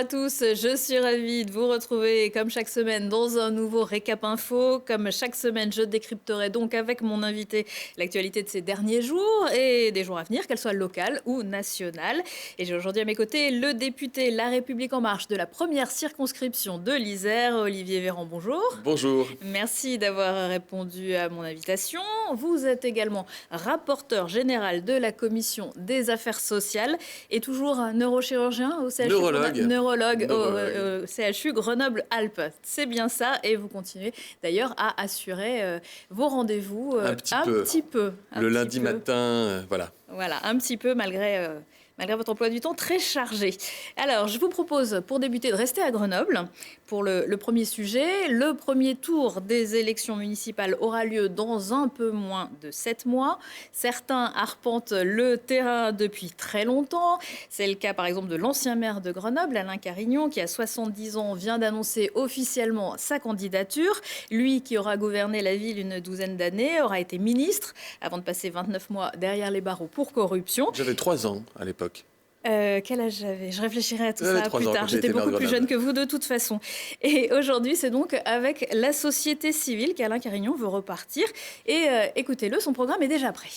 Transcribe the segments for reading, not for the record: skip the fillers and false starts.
à tous, je suis ravie de vous retrouver comme chaque semaine dans un nouveau récap info. Comme chaque semaine, je décrypterai donc avec mon invité l'actualité de ces derniers jours et des jours à venir, qu'elles soient locales ou nationales. Et j'ai aujourd'hui à mes côtés le député La République En Marche de la première circonscription de l'Isère, Olivier Véran, bonjour. Bonjour. Merci d'avoir répondu à mon invitation. Vous êtes également rapporteur général de la commission des affaires sociales et toujours neurochirurgien au CHU. Neurologue au CHU Grenoble-Alpes. C'est bien ça. Et vous continuez d'ailleurs à assurer vos rendez-vous un petit peu. Le lundi matin, voilà. Voilà, un petit peu malgré votre emploi du temps très chargé. Alors, je vous propose, pour débuter, de rester à Grenoble pour le premier sujet. Le premier tour des élections municipales aura lieu dans un peu moins de 7 mois. Certains arpentent le terrain depuis très longtemps. C'est le cas, par exemple, de l'ancien maire de Grenoble, Alain Carignon, qui, à 70 ans, vient d'annoncer officiellement sa candidature. Lui, qui aura gouverné la ville une douzaine d'années, aura été ministre avant de passer 29 mois derrière les barreaux pour corruption. J'avais 3 ans à l'époque. Quel âge j'avais? Je réfléchirai à tout ça plus tard. J'étais beaucoup plus jeune que vous de toute façon. Et aujourd'hui, c'est donc avec la société civile qu'Alain Carignon veut repartir. Et écoutez-le, son programme est déjà prêt.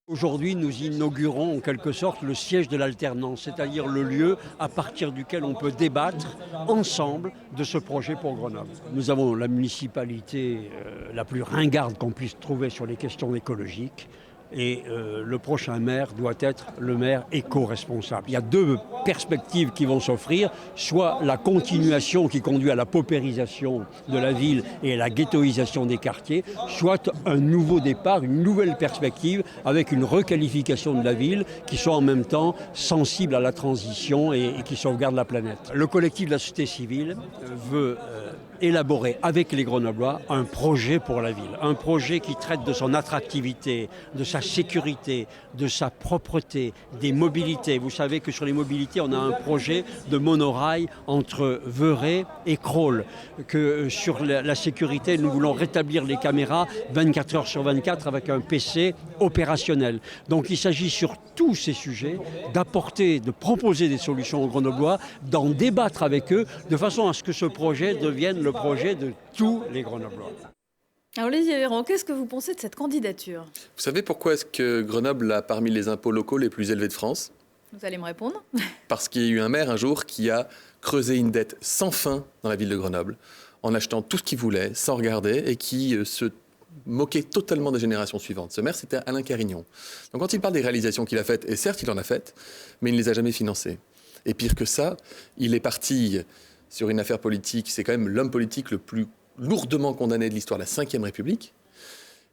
Aujourd'hui, nous inaugurons en quelque sorte le siège de l'alternance, c'est-à-dire le lieu à partir duquel on peut débattre ensemble de ce projet pour Grenoble. Nous avons la municipalité la plus ringarde qu'on puisse trouver sur les questions écologiques. Et le prochain maire doit être le maire éco-responsable. Il y a deux perspectives qui vont s'offrir, soit la continuation qui conduit à la paupérisation de la ville et à la ghettoisation des quartiers, soit un nouveau départ, une nouvelle perspective avec une requalification de la ville qui soit en même temps sensible à la transition et qui sauvegarde la planète. Le collectif de la société civile veut élaborer avec les Grenoblois un projet pour la ville, un projet qui traite de son attractivité, de sa sécurité, de sa propreté, des mobilités. Vous savez que sur les mobilités, on a un projet de monorail entre Veurey et Crolles, que sur la sécurité, nous voulons rétablir les caméras 24 heures sur 24 avec un PC opérationnel. Donc il s'agit sur tous ces sujets de proposer des solutions aux Grenoblois, d'en débattre avec eux, de façon à ce que ce projet devienne le projet de tous les Grenoblois. Alors Olivier Véran, qu'est-ce que vous pensez de cette candidature? Vous savez pourquoi est-ce que Grenoble a parmi les impôts locaux les plus élevés de France? Vous allez me répondre. Parce qu'il y a eu un maire un jour qui a creusé une dette sans fin dans la ville de Grenoble, en achetant tout ce qu'il voulait, sans regarder, et qui se moquait totalement des générations suivantes. Ce maire, c'était Alain Carignon. Donc quand il parle des réalisations qu'il a faites, et certes il en a faites, mais il ne les a jamais financées. Et pire que ça, il est parti sur une affaire politique, c'est quand même l'homme politique le plus lourdement condamné de l'histoire de la Ve République.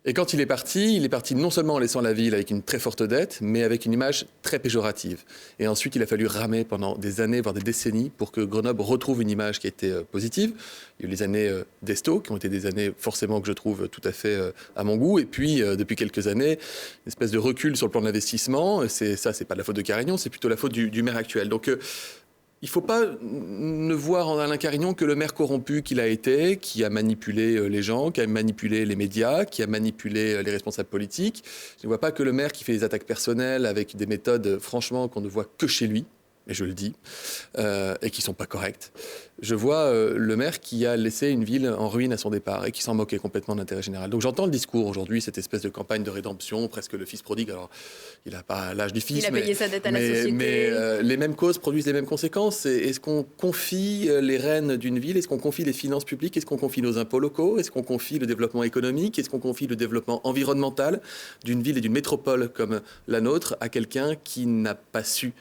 Et quand il est parti non seulement en laissant la ville avec une très forte dette, mais avec une image très péjorative. Et ensuite, il a fallu ramer pendant des années, voire des décennies, pour que Grenoble retrouve une image qui était positive. Il y a eu les années d'Esto, qui ont été des années forcément que je trouve tout à fait à mon goût. Et puis, depuis quelques années, une espèce de recul sur le plan de l'investissement. C'est pas de la faute de Carignon, c'est plutôt la faute du maire actuel. Donc, il ne faut pas ne voir en Alain Carignon que le maire corrompu qu'il a été, qui a manipulé les gens, qui a manipulé les médias, qui a manipulé les responsables politiques. Je ne vois pas que le maire qui fait des attaques personnelles avec des méthodes, franchement, qu'on ne voit que chez lui, et je le dis, et qui ne sont pas correctes. Je vois le maire qui a laissé une ville en ruine à son départ et qui s'en moquait complètement de l'intérêt général. Donc j'entends le discours aujourd'hui, cette espèce de campagne de rédemption, presque le fils prodigue. Alors, il n'a pas l'âge du fils, il a payé sa dette à la société. Mais les mêmes causes produisent les mêmes conséquences. Est-ce qu'on confie les rênes d'une ville? Est-ce qu'on confie les finances publiques? Est-ce qu'on confie nos impôts locaux? Est-ce qu'on confie le développement économique? Est-ce qu'on confie le développement environnemental d'une ville et d'une métropole comme la nôtre à quelqu'un qui n'a pas su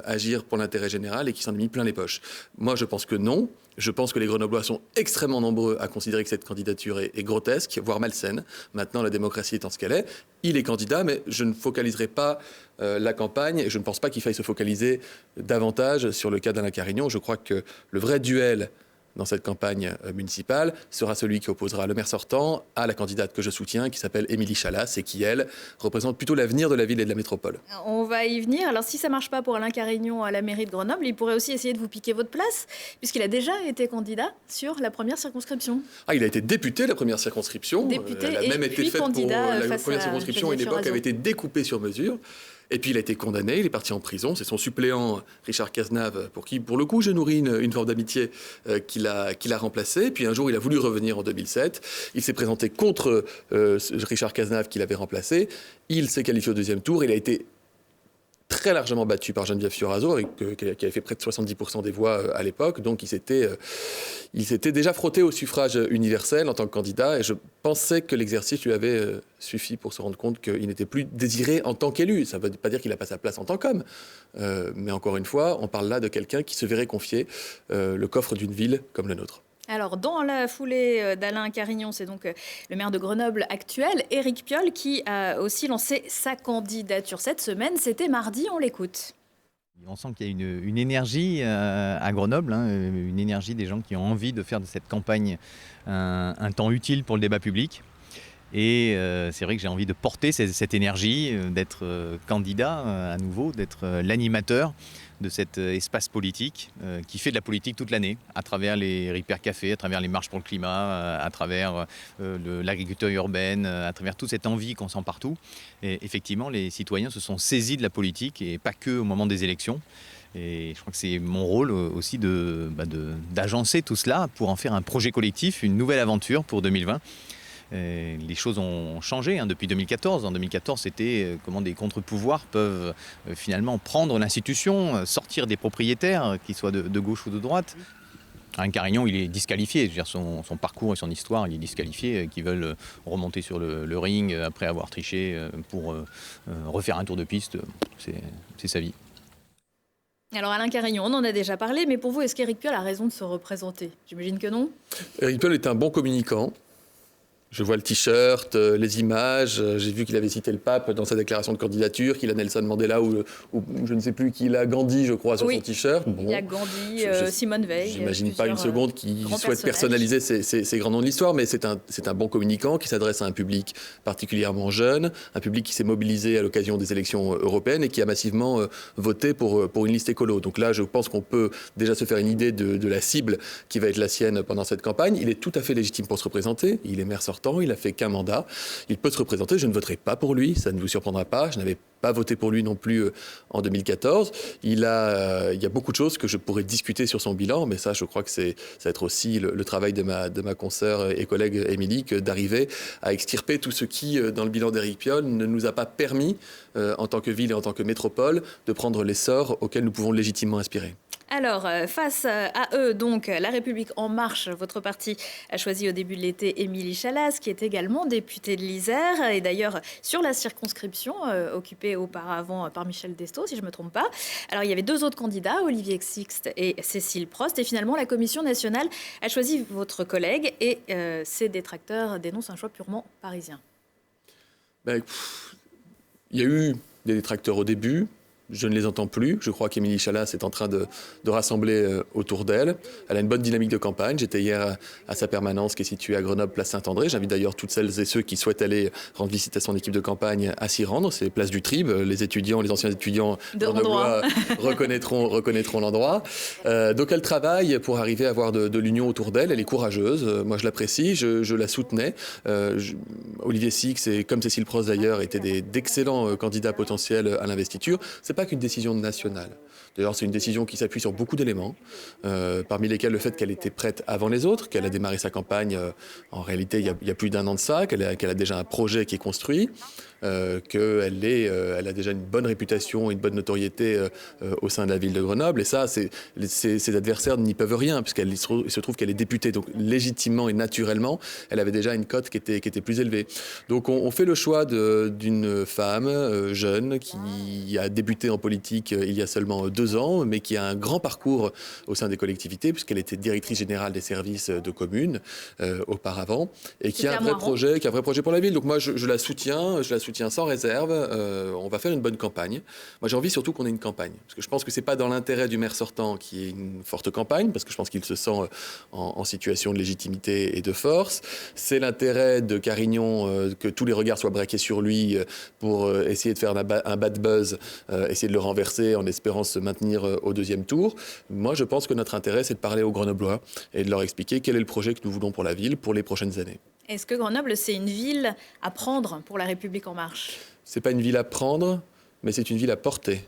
agir pour l'intérêt général et qui s'en est mis plein les poches? Moi, je pense que non. Je pense que les Grenoblois sont extrêmement nombreux à considérer que cette candidature est grotesque, voire malsaine. Maintenant, la démocratie étant ce qu'elle est, il est candidat, mais je ne focaliserai pas la campagne et je ne pense pas qu'il faille se focaliser davantage sur le cas d'Alain Carignon. Je crois que le vrai duel dans cette campagne municipale sera celui qui opposera le maire sortant à la candidate que je soutiens, qui s'appelle Émilie Chalas et qui, elle, représente plutôt l'avenir de la ville et de la métropole. On va y venir. Alors, si ça ne marche pas pour Alain Carignon à la mairie de Grenoble, il pourrait aussi essayer de vous piquer votre place, puisqu'il a déjà été candidat sur la première circonscription. Ah, il a été député de la première circonscription. Député elle a et même été puis faite pour candidat la première circonscription à une époque avait été découpée sur mesure. Et puis il a été condamné, il est parti en prison. C'est son suppléant Richard Cazenave, pour qui, pour le coup, je nourris une forme d'amitié, qui l'a remplacé. Puis un jour, il a voulu revenir en 2007. Il s'est présenté contre Richard Cazenave, qui l'avait remplacé. Il s'est qualifié au deuxième tour. Il a été très largement battu par Geneviève Fioraso, qui avait fait près de 70% des voix à l'époque. Donc il s'était déjà frotté au suffrage universel en tant que candidat, et je pensais que l'exercice lui avait suffi pour se rendre compte qu'il n'était plus désiré en tant qu'élu. Ça ne veut pas dire qu'il n'a pas sa place en tant qu'homme, mais encore une fois, on parle là de quelqu'un qui se verrait confier le coffre d'une ville comme le nôtre. Alors, dans la foulée d'Alain Carignon, c'est donc le maire de Grenoble actuel, Éric Piolle, qui a aussi lancé sa candidature cette semaine. C'était mardi, on l'écoute. On sent qu'il y a une énergie à Grenoble, une énergie des gens qui ont envie de faire de cette campagne un temps utile pour le débat public. Et c'est vrai que j'ai envie de porter cette énergie, d'être candidat à nouveau, d'être l'animateur de cet espace politique qui fait de la politique toute l'année, à travers les Repair Café, à travers les marches pour le climat, à travers l'agriculture urbaine, à travers toute cette envie qu'on sent partout. Et effectivement, les citoyens se sont saisis de la politique, et pas que au moment des élections. Et je crois que c'est mon rôle aussi d'agencer tout cela pour en faire un projet collectif, une nouvelle aventure pour 2020. Les choses ont changé depuis 2014. En 2014, c'était comment des contre-pouvoirs peuvent finalement prendre l'institution, sortir des propriétaires, qu'ils soient de gauche ou de droite. Alain Carignon, il est disqualifié. Je veux dire, son parcours et son histoire, il est disqualifié. Qui veulent remonter sur le ring après avoir triché pour refaire un tour de piste, c'est sa vie. Alors Alain Carignon, on en a déjà parlé, mais pour vous, est-ce qu'Éric Piolle a raison de se représenter? J'imagine que non. Éric Piolle est un bon communicant. Je vois le t-shirt, les images. J'ai vu qu'il avait cité le pape dans sa déclaration de candidature, qu'il a Nelson Mandela ou je ne sais plus qui a Gandhi, je crois, sur son t-shirt. Bon, il y a Gandhi, Simone Veil. J'imagine pas une seconde qu'il souhaite personnaliser ces grands noms de l'histoire, mais c'est un bon communicant qui s'adresse à un public particulièrement jeune, un public qui s'est mobilisé à l'occasion des élections européennes et qui a massivement voté pour une liste écolo. Donc là, je pense qu'on peut déjà se faire une idée de la cible qui va être la sienne pendant cette campagne. Il est tout à fait légitime pour se représenter. Il est maire sortant. Il n'a fait qu'un mandat. Il peut se représenter. Je ne voterai pas pour lui. Ça ne vous surprendra pas. Je n'avais pas voté pour lui non plus en 2014. Il y a beaucoup de choses que je pourrais discuter sur son bilan, mais ça, je crois que ça va être aussi le travail de ma consoeur et collègue Émilie, d'arriver à extirper tout ce qui, dans le bilan d'Éric Piolle, ne nous a pas permis, en tant que ville et en tant que métropole, de prendre l'essor auquel nous pouvons légitimement aspirer. Alors, face à eux, donc, La République En Marche, votre parti a choisi au début de l'été Émilie Chalas, qui est également députée de l'Isère, et d'ailleurs sur la circonscription occupée auparavant par Michel Destot, si je ne me trompe pas. Alors, il y avait deux autres candidats, Olivier Sixt et Cécile Prost, et finalement, la Commission nationale a choisi votre collègue, et ses détracteurs dénoncent un choix purement parisien. Il y a eu des détracteurs au début. Je ne les entends plus. Je crois qu'Émilie Chalas est en train de rassembler autour d'elle. Elle a une bonne dynamique de campagne. J'étais hier à sa permanence qui est située à Grenoble, place Saint-André. J'invite d'ailleurs toutes celles et ceux qui souhaitent aller rendre visite à son équipe de campagne à s'y rendre. C'est place du Trib. Les anciens étudiants grenoblois reconnaîtront l'endroit. Donc elle travaille pour arriver à avoir de l'union autour d'elle. Elle est courageuse. Moi, je l'apprécie. Je la soutenais. Olivier Sixt et comme Cécile Prost d'ailleurs étaient d'excellents candidats potentiels à l'investiture. C'est pas qu'une décision nationale. D'ailleurs, c'est une décision qui s'appuie sur beaucoup d'éléments, parmi lesquels le fait qu'elle était prête avant les autres, qu'elle a démarré sa campagne, en réalité, il y a plus d'un an de ça, qu'elle a déjà un projet qui est construit, qu'elle a déjà une bonne réputation et une bonne notoriété au sein de la ville de Grenoble. Et ça, ses adversaires n'y peuvent rien, puisqu'il se trouve qu'elle est députée. Donc, légitimement et naturellement, elle avait déjà une cote qui était plus élevée. Donc, on fait le choix d'une femme jeune qui a débuté en politique il y a seulement 2 ans, mais qui a un grand parcours au sein des collectivités, puisqu'elle était directrice générale des services de communes auparavant, et qui a un vrai projet pour la ville. Donc moi, je la soutiens sans réserve. On va faire une bonne campagne. Moi, j'ai envie surtout qu'on ait une campagne, parce que je pense que c'est pas dans l'intérêt du maire sortant qu'il y ait une forte campagne, parce que je pense qu'il se sent en situation de légitimité et de force. C'est l'intérêt de Carignon que tous les regards soient braqués sur lui pour essayer de faire un bad buzz, essayer de le renverser en espérant se maintenir au deuxième tour. Moi, je pense que notre intérêt, c'est de parler aux Grenoblois et de leur expliquer quel est le projet que nous voulons pour la ville pour les prochaines années. Est-ce que Grenoble, c'est une ville à prendre pour La République En Marche ? C'est pas une ville à prendre. mais c'est une ville à portée.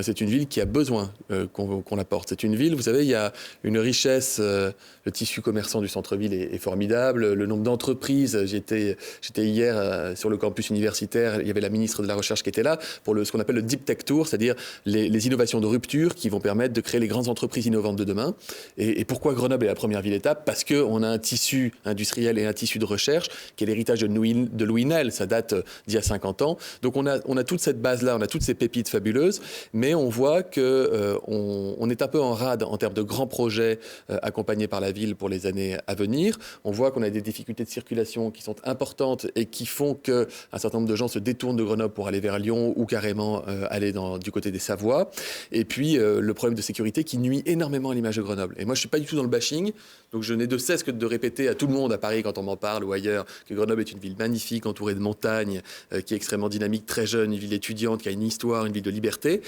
C'est une ville qui a besoin qu'on la porte. C'est une ville, vous savez, il y a une richesse, le tissu commerçant du centre-ville est formidable, le nombre d'entreprises, j'étais hier sur le campus universitaire, il y avait la ministre de la Recherche qui était là, pour ce qu'on appelle le Deep Tech Tour, c'est-à-dire les innovations de rupture qui vont permettre de créer les grandes entreprises innovantes de demain. Et pourquoi Grenoble est la première ville étape? Parce qu'on a un tissu industriel et un tissu de recherche qui est l'héritage de Louis Nel, ça date d'il y a 50 ans. Donc on a toute cette base-là, on a toutes ces pépites fabuleuses, mais on voit qu'on est un peu en rade en termes de grands projets accompagnés par la ville pour les années à venir. On voit qu'on a des difficultés de circulation qui sont importantes et qui font qu'un certain nombre de gens se détournent de Grenoble pour aller vers Lyon ou carrément aller du côté des Savoies. Et puis le problème de sécurité qui nuit énormément à l'image de Grenoble. Et moi, je ne suis pas du tout dans le bashing, donc je n'ai de cesse que de répéter à tout le monde à Paris quand on m'en parle ou ailleurs que Grenoble est une ville magnifique, entourée de montagnes, qui est extrêmement dynamique, très jeune, une ville étudiante, qui a une histoire, une ville de liberté.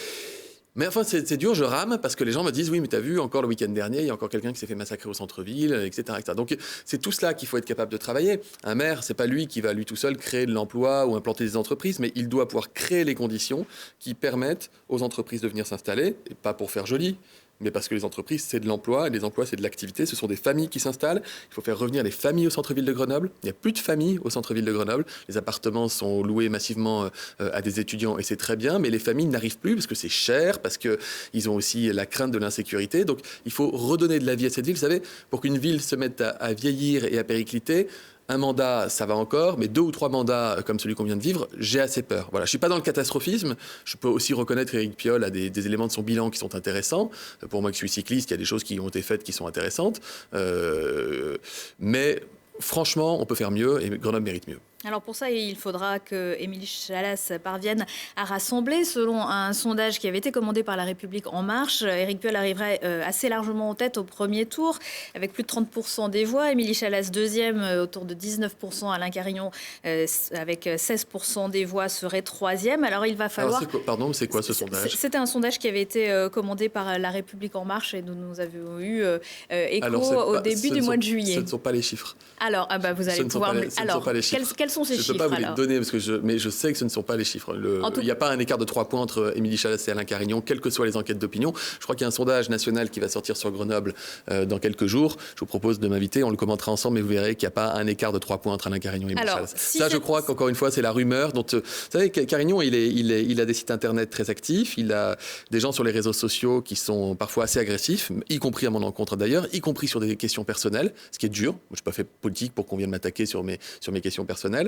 Mais enfin, c'est dur, je rame, parce que les gens me disent « Oui, mais t'as vu, encore le week-end dernier, il y a encore quelqu'un qui s'est fait massacrer au centre-ville, etc. etc. » Donc, c'est tout cela qu'il faut être capable de travailler. Un maire, c'est pas lui qui va, lui tout seul, créer de l'emploi ou implanter des entreprises, mais il doit pouvoir créer les conditions qui permettent aux entreprises de venir s'installer, et pas pour faire joli, mais parce que les entreprises, c'est de l'emploi, et les emplois, c'est de l'activité. Ce sont des familles qui s'installent. Il faut faire revenir les familles au centre-ville de Grenoble. Il n'y a plus de familles au centre-ville de Grenoble. Les appartements sont loués massivement à des étudiants, et c'est très bien, mais les familles n'arrivent plus parce que c'est cher, parce qu'ils ont aussi la crainte de l'insécurité. Donc, il faut redonner de la vie à cette ville. Vous savez, pour qu'une ville se mette à vieillir et à péricliter, un mandat, ça va encore, mais 2 ou 3 mandats comme celui qu'on vient de vivre, j'ai assez peur. Voilà, je ne suis pas dans le catastrophisme. Je peux aussi reconnaître qu'Éric Piolle a des éléments de son bilan qui sont intéressants. Pour moi qui suis cycliste, il y a des choses qui ont été faites qui sont intéressantes. Mais franchement, on peut faire mieux et Grenoble mérite mieux. Alors pour ça, il faudra que Émilie Chalas parvienne à rassembler. Selon un sondage qui avait été commandé par La République En Marche, Éric Piolle arriverait assez largement en tête au premier tour, avec plus de 30% des voix. Émilie Chalas, deuxième, autour de 19%. Alain Carignon, avec 16% des voix, serait troisième. Alors il va falloir... C'est quoi ce sondage? C'était un sondage qui avait été commandé par La République En Marche et nous avions eu écho au début du mois de juillet. Ce ne sont pas les chiffres. Alors, vous allez pouvoir... Alors, quels sont ces chiffres? Je ne peux pas vous les donner, mais je sais que ce ne sont pas les chiffres. Il n'y a pas un écart de 3 points entre Émilie Chalas et Alain Carignon, quelles que soient les enquêtes d'opinion. Je crois qu'il y a un sondage national qui va sortir sur Grenoble dans quelques jours. Je vous propose de m'inviter, on le commentera ensemble, mais vous verrez qu'il n'y a pas un écart de 3 points entre Alain Carignon et Émilie Chalas. Je crois qu'encore une fois, c'est la rumeur. Vous savez, Carignon, il a des sites internet très actifs, il a des gens sur les réseaux sociaux qui sont parfois assez agressifs, y compris à mon encontre d'ailleurs, y compris sur des questions personnelles, ce qui est dur. Je n'ai pas fait politique pour qu'on vienne m'attaquer sur mes questions personnelles.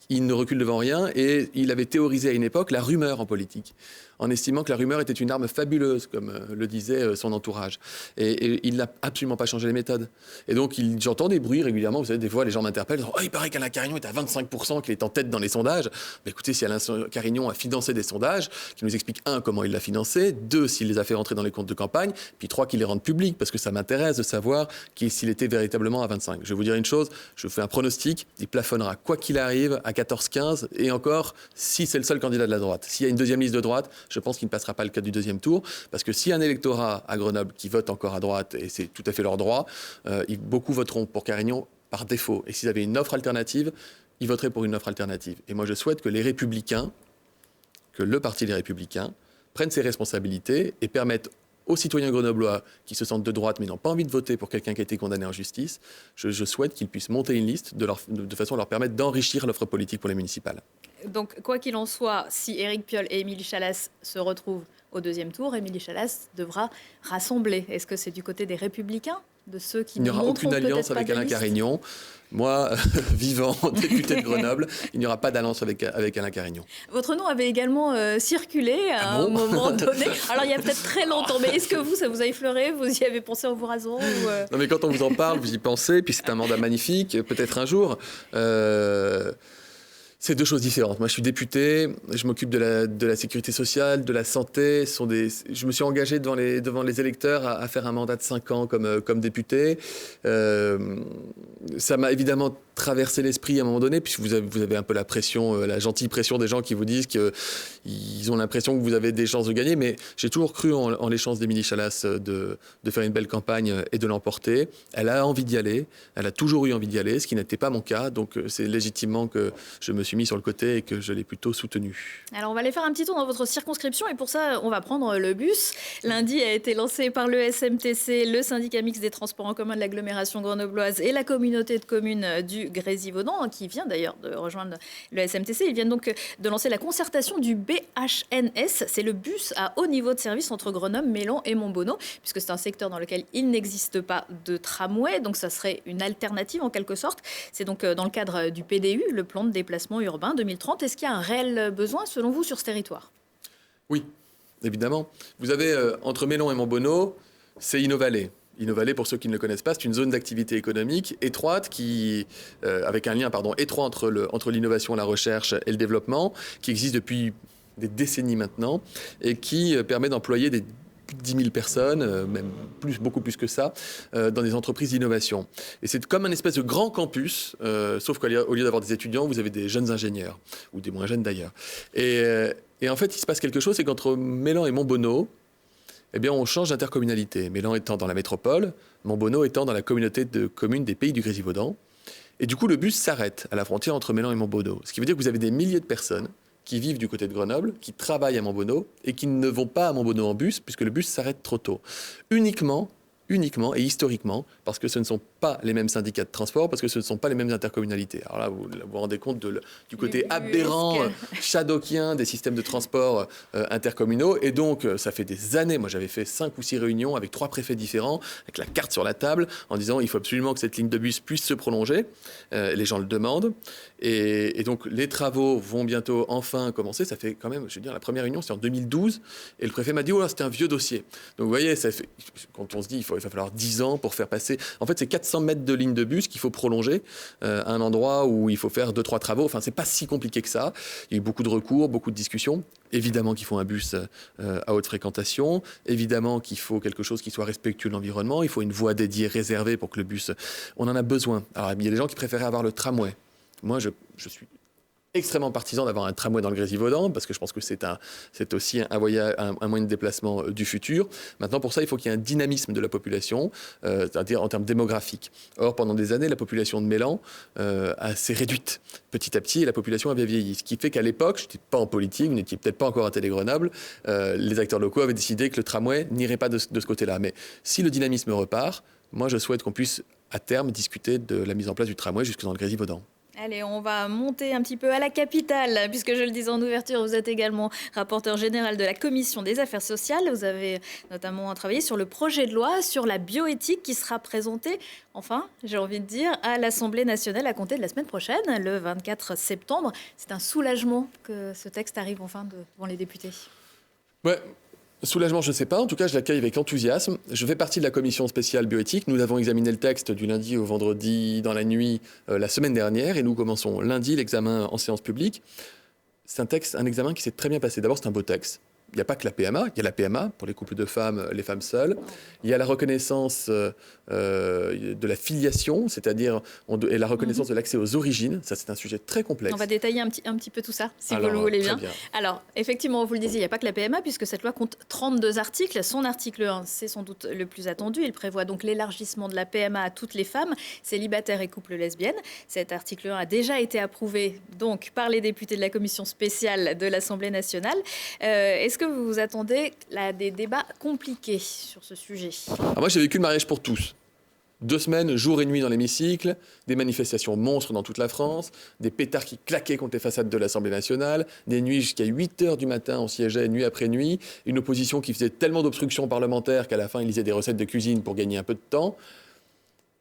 Il ne recule devant rien et il avait théorisé à une époque la rumeur en politique, en estimant que la rumeur était une arme fabuleuse, comme le disait son entourage. Et il n'a absolument pas changé les méthodes. Et donc, j'entends des bruits régulièrement. Vous savez, des fois, les gens m'interpellent, disant, il paraît qu'Alain Carignon est à 25%, qu'il est en tête dans les sondages. Mais écoutez, si Alain Carignon a financé des sondages, qu'il nous explique, 1, comment il l'a financé, 2, s'il les a fait rentrer dans les comptes de campagne, puis 3, qu'il les rende publics, parce que ça m'intéresse de savoir s'il était véritablement à 25. Je vais vous dire une chose, je fais un pronostic, il plafonnera, quoi qu'il arrive, à 14-15, et encore, si c'est le seul candidat de la droite. S'il y a une deuxième liste de droite, je pense qu'il ne passera pas le cas du deuxième tour, parce que si un électorat à Grenoble qui vote encore à droite, et c'est tout à fait leur droit, beaucoup voteront pour Carignon par défaut. Et s'ils avaient une offre alternative, ils voteraient pour une offre alternative. Et moi, je souhaite que les Républicains, que le Parti des Républicains, prennent ses responsabilités et permettent aux citoyens grenoblois qui se sentent de droite mais n'ont pas envie de voter pour quelqu'un qui a été condamné en justice, je souhaite qu'ils puissent monter une liste de façon à leur permettre d'enrichir l'offre politique pour les municipales. Donc, quoi qu'il en soit, si Éric Piolle et Émilie Chalas se retrouvent au deuxième tour, Émilie Chalas devra rassembler. Est-ce que c'est du côté des Républicains, de ceux qui ne montreront peut-être pas de liste ? Il n'y aura aucune alliance avec Alain Carignon. Moi, vivant, député de Grenoble, il n'y aura pas d'alliance avec Alain Carignon. Votre nom avait également circulé à un moment donné. Alors, il y a peut-être très longtemps. Mais est-ce que ça vous a effleuré? Vous y avez pensé en vous rasant Non, mais quand on vous en parle, vous y pensez. Puis c'est un mandat magnifique, peut-être un jour. C'est deux choses différentes. Moi, je suis député, je m'occupe de la sécurité sociale, de la santé. Je me suis engagé devant les électeurs à faire un mandat de 5 ans comme député. Ça m'a évidemment traversé l'esprit à un moment donné, puisque vous avez un peu la pression, la gentille pression des gens qui vous disent qu'ils ont l'impression que vous avez des chances de gagner. Mais j'ai toujours cru en les chances d'Émilie Chalas de faire une belle campagne et de l'emporter. Elle a envie d'y aller. Elle a toujours eu envie d'y aller, ce qui n'était pas mon cas. Donc, c'est légitimement que je me suis suis mis sur le côté et que je l'ai plutôt soutenu. Alors, on va aller faire un petit tour dans votre circonscription et pour ça, on va prendre le bus. Lundi a été lancé par le SMTC, le syndicat mixte des transports en commun de l'agglomération grenobloise et la communauté de communes du Grésivaudan, qui vient d'ailleurs de rejoindre le SMTC. Ils viennent donc de lancer la concertation du BHNS. C'est le bus à haut niveau de service entre Grenoble, Mélan et Montbonneau, puisque c'est un secteur dans lequel il n'existe pas de tramway, donc ça serait une alternative en quelque sorte. C'est donc dans le cadre du PDU, le plan de déplacement urbain 2030. Est-ce qu'il y a un réel besoin, selon vous, sur ce territoire ? Oui, évidemment. Vous avez entre Mélan et Montbonneau, c'est Innovallée. Innovallée, pour ceux qui ne le connaissent pas, c'est une zone d'activité économique étroite avec un lien étroit entre l'innovation, la recherche et le développement, qui existe depuis des décennies maintenant et qui permet d'employer des 10 000 personnes, même beaucoup plus que ça, dans des entreprises d'innovation. Et c'est comme un espèce de grand campus, sauf qu'au lieu d'avoir des étudiants, vous avez des jeunes ingénieurs, ou des moins jeunes d'ailleurs. Et en fait, il se passe quelque chose, c'est qu'entre Mélan et Montbonneau, eh bien, on change d'intercommunalité. Mélan étant dans la métropole, Montbonneau étant dans la communauté de communes des Pays du Grésivaudan. Et du coup, le bus s'arrête à la frontière entre Mélan et Montbonneau. Ce qui veut dire que vous avez des milliers de personnes qui vivent du côté de Grenoble, qui travaillent à Montbonneau et qui ne vont pas à Montbonneau en bus puisque le bus s'arrête trop tôt. Uniquement et historiquement, parce que ce ne sont pas les mêmes syndicats de transport, parce que ce ne sont pas les mêmes intercommunalités. Alors là, vous vous rendez compte du côté aberrant, shadokien des systèmes de transport intercommunaux. Et donc, ça fait des années, moi j'avais fait 5 ou 6 réunions avec 3 préfets différents, avec la carte sur la table, en disant il faut absolument que cette ligne de bus puisse se prolonger. Les gens le demandent. Et donc, les travaux vont bientôt enfin commencer. Ça fait quand même, je veux dire, la première réunion, c'était en 2012. Et le préfet m'a dit, oh là, c'était un vieux dossier. Donc, vous voyez, quand on se dit, il va falloir 10 ans pour faire passer. En fait, c'est 400 mètres de ligne de bus qu'il faut prolonger à un endroit où il faut faire 2-3 travaux. Enfin, c'est pas si compliqué que ça. Il y a eu beaucoup de recours, beaucoup de discussions. Évidemment qu'il faut un bus à haute fréquentation. Évidemment qu'il faut quelque chose qui soit respectueux de l'environnement. Il faut une voie dédiée, réservée pour que le bus... On en a besoin. Alors, il y a des gens qui préféraient avoir le tramway. Moi, je suis extrêmement partisan d'avoir un tramway dans le Grésivaudan, parce que je pense que c'est aussi un moyen de déplacement du futur. Maintenant, pour ça, il faut qu'il y ait un dynamisme de la population, c'est-à-dire en termes démographiques. Or, pendant des années, la population de Mélan s'est réduite petit à petit, et la population avait vieilli. Ce qui fait qu'à l'époque, je n'étais pas en politique, vous n'étiez peut-être pas encore à Télé Grenoble, les acteurs locaux avaient décidé que le tramway n'irait pas de ce côté-là. Mais si le dynamisme repart, moi, je souhaite qu'on puisse, à terme, discuter de la mise en place du tramway jusque dans le Grésivaudan. Allez, on va monter un petit peu à la capitale, puisque je le disais en ouverture, vous êtes également rapporteur général de la Commission des affaires sociales. Vous avez notamment travaillé sur le projet de loi sur la bioéthique qui sera présenté, enfin, j'ai envie de dire, à l'Assemblée nationale à compter de la semaine prochaine, le 24 septembre. C'est un soulagement que ce texte arrive enfin devant les députés. Ouais. Soulagement, je ne sais pas. En tout cas, je l'accueille avec enthousiasme. Je fais partie de la commission spéciale bioéthique. Nous avons examiné le texte du lundi au vendredi dans la nuit la semaine dernière et nous commençons lundi l'examen en séance publique. C'est un examen qui s'est très bien passé. D'abord, c'est un beau texte. Il n'y a pas que la PMA. Il y a la PMA pour les couples de femmes, les femmes seules. Il y a la reconnaissance de la filiation, c'est-à-dire et la reconnaissance de l'accès aux origines. Ça, c'est un sujet très complexe. On va détailler un petit peu tout ça, si vous le voulez bien. Alors, effectivement, vous le disiez, il n'y a pas que la PMA, puisque cette loi compte 32 articles. Son article 1, c'est sans doute le plus attendu. Il prévoit donc l'élargissement de la PMA à toutes les femmes, célibataires et couples lesbiennes. Cet article 1 a déjà été approuvé donc, par les députés de la commission spéciale de l'Assemblée nationale. Est-ce que vous vous attendez à des débats compliqués sur ce sujet ? Alors moi, j'ai vécu le mariage pour tous. 2 semaines, jour et nuit dans l'hémicycle, des manifestations monstres dans toute la France, des pétards qui claquaient contre les façades de l'Assemblée nationale, des nuits jusqu'à 8h du matin, on siégeait nuit après nuit, une opposition qui faisait tellement d'obstructions parlementaires qu'à la fin, ils lisaient des recettes de cuisine pour gagner un peu de temps.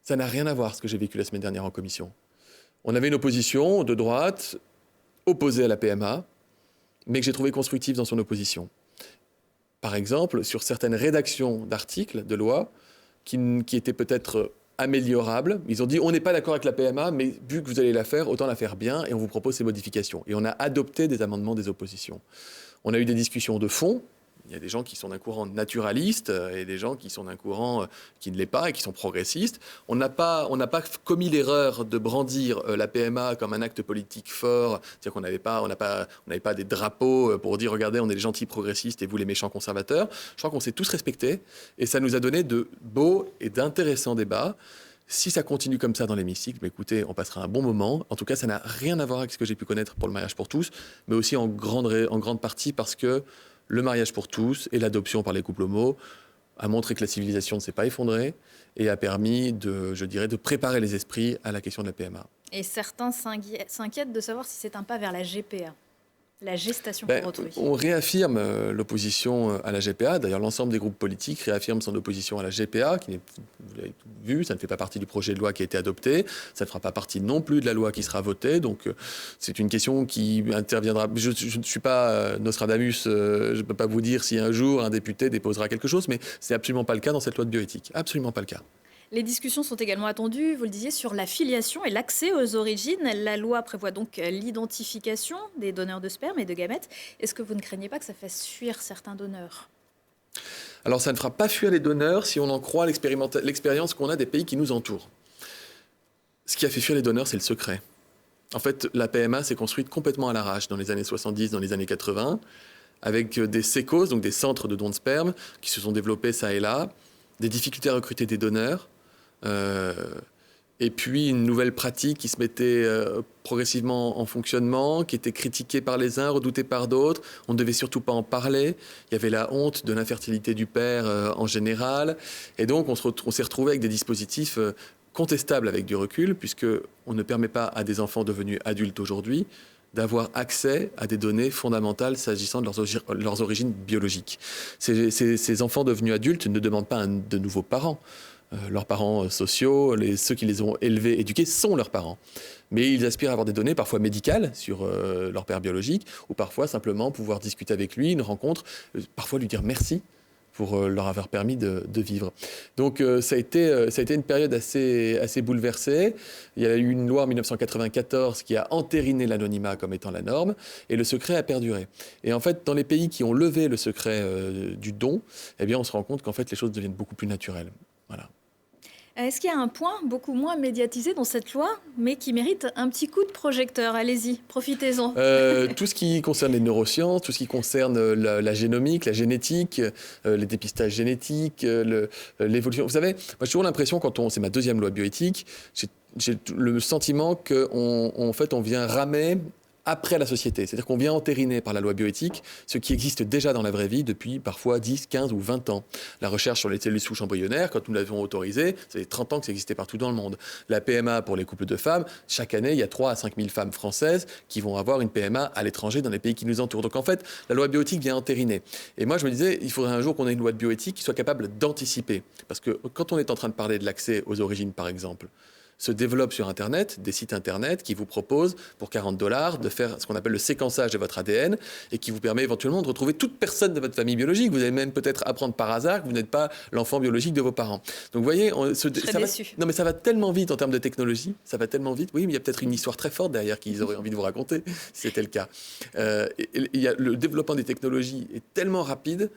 Ça n'a rien à voir, ce que j'ai vécu la semaine dernière en commission. On avait une opposition de droite, opposée à la PMA, mais que j'ai trouvé constructive dans son opposition. Par exemple, sur certaines rédactions d'articles de loi, qui étaient peut-être améliorables. Ils ont dit, on n'est pas d'accord avec la PMA, mais vu que vous allez la faire, autant la faire bien, et on vous propose ces modifications. Et on a adopté des amendements des oppositions. On a eu des discussions de fond. Il y a des gens qui sont d'un courant naturaliste et des gens qui sont d'un courant qui ne l'est pas et qui sont progressistes. On n'a pas commis l'erreur de brandir la PMA comme un acte politique fort. C'est-à-dire qu'on n'avait pas des drapeaux pour dire, regardez, on est les gentils progressistes et vous les méchants conservateurs. Je crois qu'on s'est tous respectés et ça nous a donné de beaux et d'intéressants débats. Si ça continue comme ça dans l'hémicycle, écoutez, on passera un bon moment. En tout cas, ça n'a rien à voir avec ce que j'ai pu connaître pour le mariage pour tous, mais aussi en grande partie parce que le mariage pour tous et l'adoption par les couples homo a montré que la civilisation ne s'est pas effondrée et a permis de préparer les esprits à la question de la PMA. Et certains s'inquiètent de savoir si c'est un pas vers la GPA, la gestation pour autrui. On réaffirme l'opposition à la GPA. D'ailleurs, l'ensemble des groupes politiques réaffirment son opposition à la GPA, qui n'est, vous l'avez vu, ça ne fait pas partie du projet de loi qui a été adopté. Ça ne fera pas partie non plus de la loi qui sera votée. Donc, c'est une question qui interviendra. Je ne suis pas Nostradamus. Je ne peux pas vous dire si un jour un député déposera quelque chose, mais ce n'est absolument pas le cas dans cette loi de bioéthique. Absolument pas le cas. Les discussions sont également attendues, vous le disiez, sur la filiation et l'accès aux origines. La loi prévoit donc l'identification des donneurs de sperme et de gamètes. Est-ce que vous ne craignez pas que ça fasse fuir certains donneurs ? Alors, ça ne fera pas fuir les donneurs si on en croit l'expérience qu'on a des pays qui nous entourent. Ce qui a fait fuir les donneurs, c'est le secret. En fait, la PMA s'est construite complètement à l'arrache dans les années 70, dans les années 80, avec des sécos, donc des centres de dons de sperme, qui se sont développés ça et là, des difficultés à recruter des donneurs, et puis une nouvelle pratique qui se mettait progressivement en fonctionnement, qui était critiquée par les uns, redoutée par d'autres. On ne devait surtout pas en parler. Il y avait la honte de l'infertilité du père en général. Et donc on s'est retrouvé avec des dispositifs contestables avec du recul, puisqu'on ne permet pas à des enfants devenus adultes aujourd'hui d'avoir accès à des données fondamentales s'agissant de leurs origines biologiques. Ces enfants devenus adultes ne demandent pas de nouveaux parents. Leurs parents sociaux, ceux qui les ont élevés, éduqués, sont leurs parents. Mais ils aspirent à avoir des données parfois médicales sur leur père biologique, ou parfois simplement pouvoir discuter avec lui, une rencontre, parfois lui dire merci pour leur avoir permis de vivre. Donc ça a été une période assez bouleversée. Il y a eu une loi en 1994 qui a entériné l'anonymat comme étant la norme, et le secret a perduré. Et en fait, dans les pays qui ont levé le secret du don, eh bien, on se rend compte qu'en fait, les choses deviennent beaucoup plus naturelles. Voilà. Est-ce qu'il y a un point beaucoup moins médiatisé dans cette loi, mais qui mérite un petit coup de projecteur ? Allez-y, profitez-en. Tout ce qui concerne les neurosciences, tout ce qui concerne la génomique, la génétique, les dépistages génétiques, l'évolution. Vous savez, moi j'ai toujours l'impression, c'est ma deuxième loi bioéthique, j'ai le sentiment qu'en fait on vient ramer après la société. C'est-à-dire qu'on vient entériner par la loi bioéthique ce qui existe déjà dans la vraie vie depuis parfois 10, 15 ou 20 ans. La recherche sur les cellules souches embryonnaires, quand nous l'avons autorisée, ça fait 30 ans que ça existait partout dans le monde. La PMA pour les couples de femmes, chaque année, il y a 3 à 5 000 femmes françaises qui vont avoir une PMA à l'étranger dans les pays qui nous entourent. Donc en fait, la loi bioéthique vient entériner. Et moi, je me disais, il faudrait un jour qu'on ait une loi de bioéthique qui soit capable d'anticiper. Parce que quand on est en train de parler de l'accès aux origines, par exemple, se développent sur Internet des sites Internet qui vous proposent pour $40 de faire ce qu'on appelle le séquençage de votre ADN et qui vous permet éventuellement de retrouver toute personne de votre famille biologique. Vous allez même peut-être apprendre par hasard que vous n'êtes pas l'enfant biologique de vos parents. Donc vous voyez, non mais ça va tellement vite en termes de technologie, ça va tellement vite. Oui, mais il y a peut-être une histoire très forte derrière qu'ils auraient envie de vous raconter si c'était le cas. Le développement des technologies est tellement rapide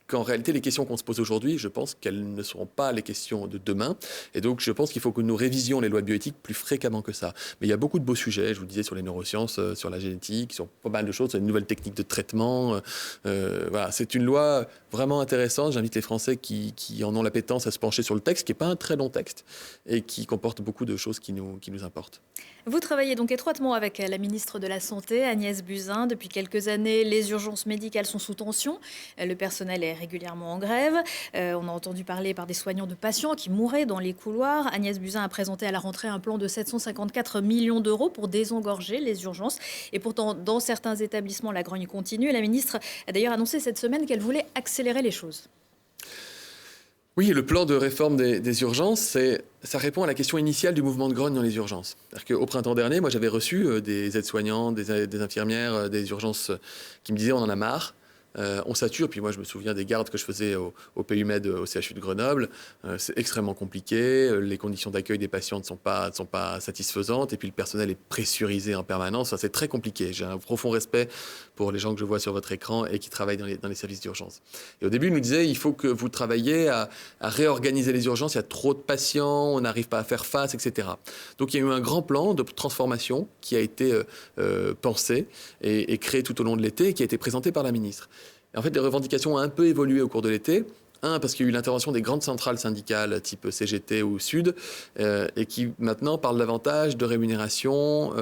qu'en réalité, les questions qu'on se pose aujourd'hui, je pense qu'elles ne seront pas les questions de demain. Et donc, je pense qu'il faut que nous révisions les lois de bioéthique plus fréquemment que ça. Mais il y a beaucoup de beaux sujets, je vous le disais, sur les neurosciences, sur la génétique, sur pas mal de choses, sur les nouvelles techniques de traitement. Voilà, c'est une loi vraiment intéressante. J'invite les Français qui en ont l'appétence à se pencher sur le texte, qui n'est pas un très long texte, et qui comporte beaucoup de choses qui nous importent. Vous travaillez donc étroitement avec la ministre de la Santé, Agnès Buzyn. Depuis quelques années, les urgences médicales sont sous tension. Le personnel est régulièrement en grève. On a entendu parler par des soignants de patients qui mouraient dans les couloirs. Agnès Buzyn a présenté à la rentrée un plan de 754 millions d'euros pour désengorger les urgences. Et pourtant, dans certains établissements, la grogne continue. Et la ministre a d'ailleurs annoncé cette semaine qu'elle voulait accélérer les choses. Oui, le plan de réforme des urgences, ça répond à la question initiale du mouvement de grogne dans les urgences. C'est-à-dire qu'au printemps dernier, moi j'avais reçu des aides-soignants, des infirmières, des urgences qui me disaient on en a marre. On sature, puis moi je me souviens des gardes que je faisais au PUMed, au CHU de Grenoble. C'est extrêmement compliqué, les conditions d'accueil des patients ne sont pas satisfaisantes, et puis le personnel est pressurisé en permanence. Enfin, c'est très compliqué. J'ai un profond respect pour les gens que je vois sur votre écran et qui travaillent dans les services d'urgence. Et au début, ils nous disaient, il faut que vous travailliez à réorganiser les urgences, il y a trop de patients, on n'arrive pas à faire face, etc. Donc il y a eu un grand plan de transformation qui a été pensé et créé tout au long de l'été et qui a été présenté par la ministre. En fait, les revendications ont un peu évolué au cours de l'été. Un, parce qu'il y a eu l'intervention des grandes centrales syndicales type CGT ou Sud, et qui maintenant parlent davantage de rémunération,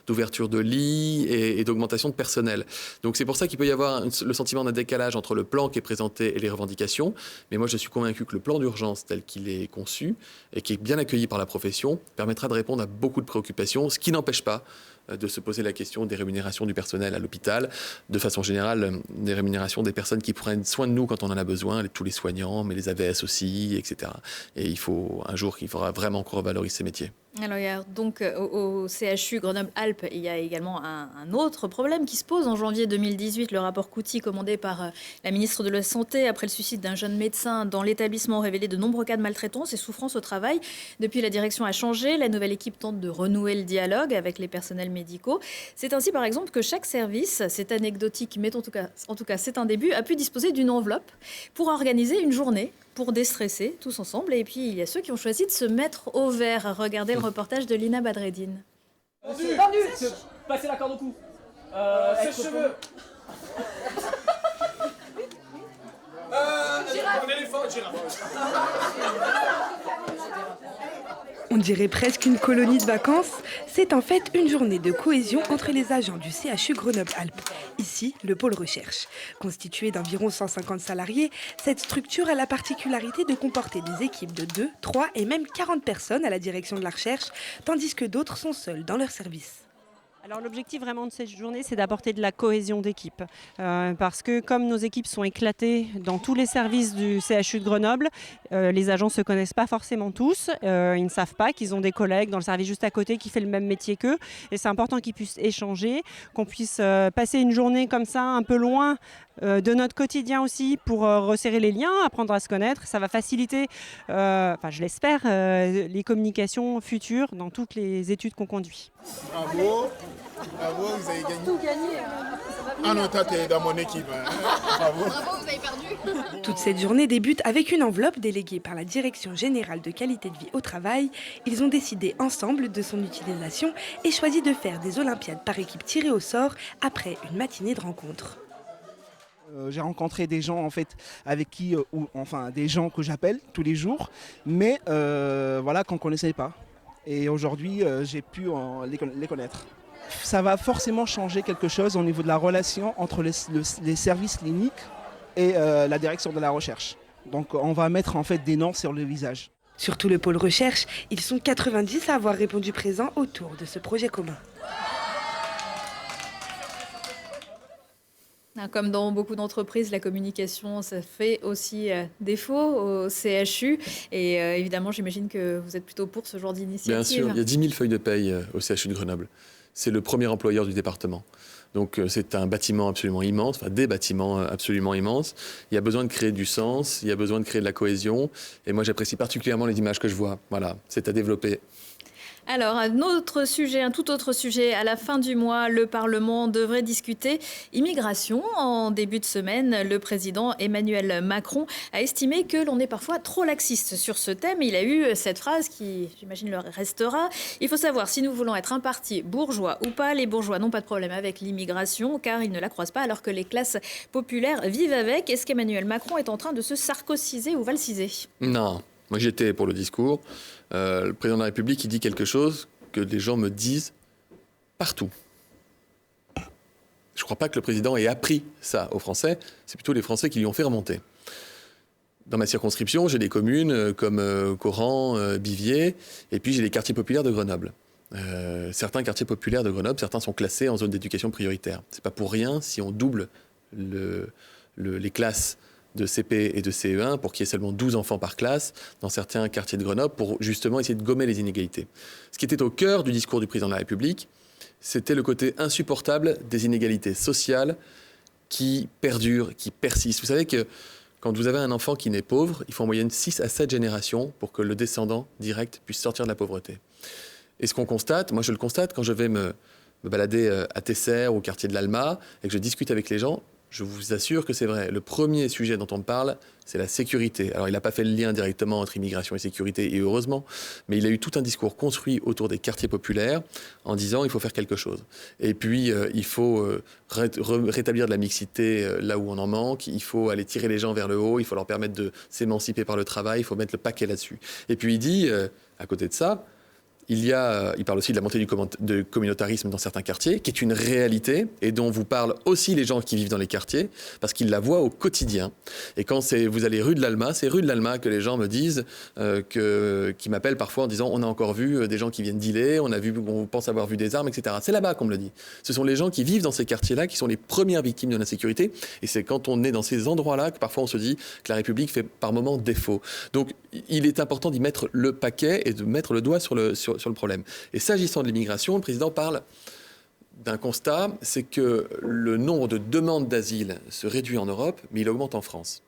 d'ouverture de lits et d'augmentation de personnel. Donc c'est pour ça qu'il peut y avoir le sentiment d'un décalage entre le plan qui est présenté et les revendications. Mais moi je suis convaincu que le plan d'urgence tel qu'il est conçu et qui est bien accueilli par la profession permettra de répondre à beaucoup de préoccupations, ce qui n'empêche pas de se poser la question des rémunérations du personnel à l'hôpital, de façon générale, des rémunérations des personnes qui prennent soin de nous quand on en a besoin, tous les soignants, mais les AVS aussi, etc. Et il faudra vraiment qu'on revalorise ces métiers. Alors, il y a donc au CHU Grenoble-Alpes, il y a également un autre problème qui se pose. En janvier 2018, le rapport Couty, commandé par la ministre de la Santé après le suicide d'un jeune médecin dans l'établissement, révélé de nombreux cas de maltraitance et souffrance au travail. Depuis, la direction a changé. La nouvelle équipe tente de renouer le dialogue avec les personnels médicaux. C'est ainsi, par exemple, que chaque service, c'est anecdotique, mais en tout cas, c'est un début, a pu disposer d'une enveloppe pour organiser une journée pour déstresser tous ensemble. Et puis, il y a ceux qui ont choisi de se mettre au vert. Regardez le reportage de Lina Badreddine. Tendu. Passez la corde au cou. Sèche-cheveux. Un éléphant, girafe. On dirait presque une colonie de vacances. C'est en fait une journée de cohésion entre les agents du CHU Grenoble-Alpes. Ici, le pôle recherche. Constitué d'environ 150 salariés, cette structure a la particularité de comporter des équipes de 2, 3 et même 40 personnes à la direction de la recherche, tandis que d'autres sont seuls dans leur service. Alors l'objectif vraiment de cette journée, c'est d'apporter de la cohésion d'équipe. Parce que comme nos équipes sont éclatées dans tous les services du CHU de Grenoble, les agents ne se connaissent pas forcément tous. Ils ne savent pas qu'ils ont des collègues dans le service juste à côté qui fait le même métier qu'eux. Et c'est important qu'ils puissent échanger, qu'on puisse passer une journée comme ça, un peu loin de notre quotidien aussi, pour resserrer les liens, apprendre à se connaître. Ça va faciliter, je l'espère, les communications futures dans toutes les études qu'on conduit. Bravo, vous avez gagné. Tout gagné. Ah non, toi, t'es dans mon équipe. Bravo. Bravo, vous avez perdu. Toute cette journée débute avec une enveloppe déléguée par la Direction générale de qualité de vie au travail. Ils ont décidé ensemble de son utilisation et choisi de faire des Olympiades par équipe tirées au sort après une matinée de rencontres. J'ai rencontré des gens en fait avec qui, des gens que j'appelle tous les jours, mais qu'on ne connaissait pas. Et aujourd'hui, j'ai pu les connaître. Ça va forcément changer quelque chose au niveau de la relation entre les services cliniques et la direction de la recherche. Donc on va mettre en fait des noms sur le visage. Surtout le pôle recherche, ils sont 90 à avoir répondu présent autour de ce projet commun. Comme dans beaucoup d'entreprises, la communication, ça fait aussi défaut au CHU. Et évidemment, j'imagine que vous êtes plutôt pour ce genre d'initiative. Bien sûr, il y a 10 000 feuilles de paye au CHU de Grenoble. C'est le premier employeur du département. Donc c'est un bâtiment absolument immense, enfin des bâtiments absolument immenses. Il y a besoin de créer du sens, il y a besoin de créer de la cohésion. Et moi, j'apprécie particulièrement les images que je vois. Voilà, c'est à développer. Alors, un tout autre sujet. À la fin du mois, le Parlement devrait discuter immigration. En début de semaine, le président Emmanuel Macron a estimé que l'on est parfois trop laxiste sur ce thème. Il a eu cette phrase qui, j'imagine, le restera. Il faut savoir si nous voulons être un parti bourgeois ou pas. Les bourgeois n'ont pas de problème avec l'immigration car ils ne la croisent pas alors que les classes populaires vivent avec. Est-ce qu'Emmanuel Macron est en train de se sarkosiser ou valsiser ? Non. Moi, j'étais pour le discours. Le président de la République, il dit quelque chose que les gens me disent partout. Je ne crois pas que le président ait appris ça aux Français. C'est plutôt les Français qui lui ont fait remonter. Dans ma circonscription, j'ai des communes comme Coran, Bivier, et puis j'ai les quartiers populaires de Grenoble. Certains quartiers populaires de Grenoble, certains sont classés en zone d'éducation prioritaire. Ce n'est pas pour rien si on double les classes de CP et de CE1 pour qu'il y ait seulement 12 enfants par classe dans certains quartiers de Grenoble pour justement essayer de gommer les inégalités. Ce qui était au cœur du discours du président de la République, c'était le côté insupportable des inégalités sociales qui perdurent, qui persistent. Vous savez que quand vous avez un enfant qui naît pauvre, il faut en moyenne 6 à 7 générations pour que le descendant direct puisse sortir de la pauvreté. Et ce qu'on constate, moi je le constate quand je vais me balader à Tesser, au quartier de l'Alma, et que je discute avec les gens, Je vous assure que c'est vrai. Le premier sujet dont on parle, c'est la sécurité. Alors, il n'a pas fait le lien directement entre immigration et sécurité, et heureusement, mais il a eu tout un discours construit autour des quartiers populaires en disant il faut faire quelque chose. Et puis, il faut rétablir de la mixité là où on en manque, il faut aller tirer les gens vers le haut, il faut leur permettre de s'émanciper par le travail, il faut mettre le paquet là-dessus. Et puis, il dit, à côté de ça, il parle aussi de la montée du communautarisme dans certains quartiers, qui est une réalité et dont vous parlent aussi les gens qui vivent dans les quartiers, parce qu'ils la voient au quotidien. Et quand vous allez rue de l'Alma, c'est rue de l'Alma que les gens me disent, qui m'appellent parfois en disant on a encore vu des gens qui viennent dealer, on pense avoir vu des armes, etc. C'est là-bas qu'on me le dit. Ce sont les gens qui vivent dans ces quartiers-là qui sont les premières victimes de l'insécurité. Et c'est quand on est dans ces endroits-là que parfois on se dit que la République fait par moments défaut. Donc il est important d'y mettre le paquet et de mettre le doigt sur le problème. Et s'agissant de l'immigration, le président parle d'un constat, c'est que le nombre de demandes d'asile se réduit en Europe, mais il augmente en France.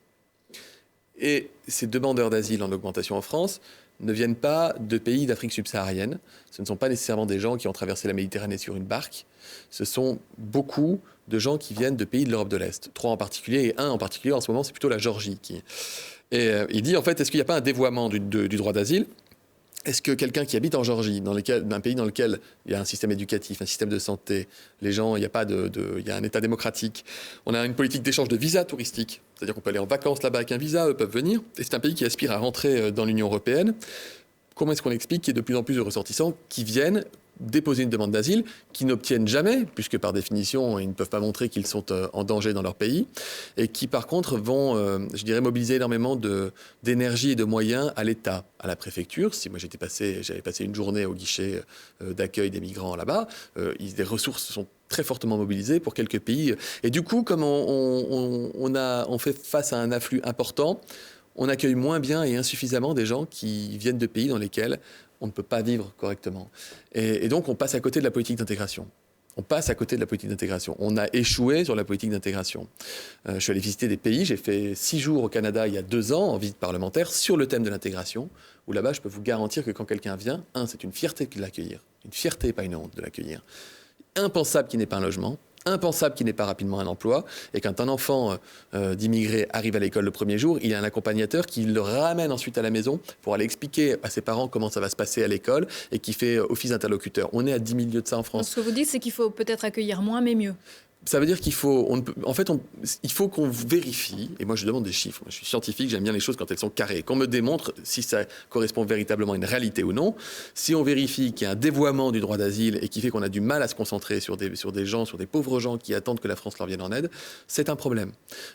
Et ces demandeurs d'asile en augmentation en France ne viennent pas de pays d'Afrique subsaharienne. Ce ne sont pas nécessairement des gens qui ont traversé la Méditerranée sur une barque. Ce sont beaucoup de gens qui viennent de pays de l'Europe de l'Est. 3 en particulier, et 1 en particulier, en ce moment, c'est plutôt la Géorgie. Et il dit, en fait, est-ce qu'il n'y a pas un dévoiement du droit d'asile ? Est-ce que quelqu'un qui habite en Géorgie, d'un pays dans lequel il y a un système éducatif, un système de santé, les gens, il y a un État démocratique, on a une politique d'échange de visas touristiques, c'est-à-dire qu'on peut aller en vacances là-bas avec un visa, eux peuvent venir, et c'est un pays qui aspire à rentrer dans l'Union européenne. Comment est-ce qu'on explique qu'il y ait de plus en plus de ressortissants qui viennent déposer une demande d'asile, qui n'obtiennent jamais, puisque par définition, ils ne peuvent pas montrer qu'ils sont en danger dans leur pays, et qui par contre vont, mobiliser énormément d'énergie et de moyens à l'État, à la préfecture. Si moi j'avais passé une journée au guichet d'accueil des migrants là-bas, les ressources sont très fortement mobilisées pour quelques pays. Et du coup, comme on fait face à un afflux important, on accueille moins bien et insuffisamment des gens qui viennent de pays dans lesquels on ne peut pas vivre correctement. Et donc, on passe à côté de la politique d'intégration. On a échoué sur la politique d'intégration. Je suis allé visiter des pays. J'ai fait 6 jours au Canada il y a 2 ans en visite parlementaire sur le thème de l'intégration, où là-bas, je peux vous garantir que quand quelqu'un vient, c'est une fierté de l'accueillir. Une fierté, pas une honte de l'accueillir. Impensable qu'il n'ait pas un logement. Impensable qu'il n'ait pas rapidement un emploi, et quand un enfant d'immigré arrive à l'école le premier jour, il y a un accompagnateur qui le ramène ensuite à la maison pour aller expliquer à ses parents comment ça va se passer à l'école et qui fait office d'interlocuteur. On est à 10 000 lieues de ça en France. Ce que vous dites, c'est qu'il faut peut-être accueillir moins, mais mieux. Ça veut dire qu'il faut, il faut qu'on vérifie, et moi je demande des chiffres, moi, je suis scientifique, j'aime bien les choses quand elles sont carrées, qu'on me démontre si ça correspond véritablement à une réalité ou non. Si on vérifie qu'il y a un dévoiement du droit d'asile et qui fait qu'on a du mal à se concentrer sur des pauvres gens qui attendent que la France leur vienne en aide, c'est un problème.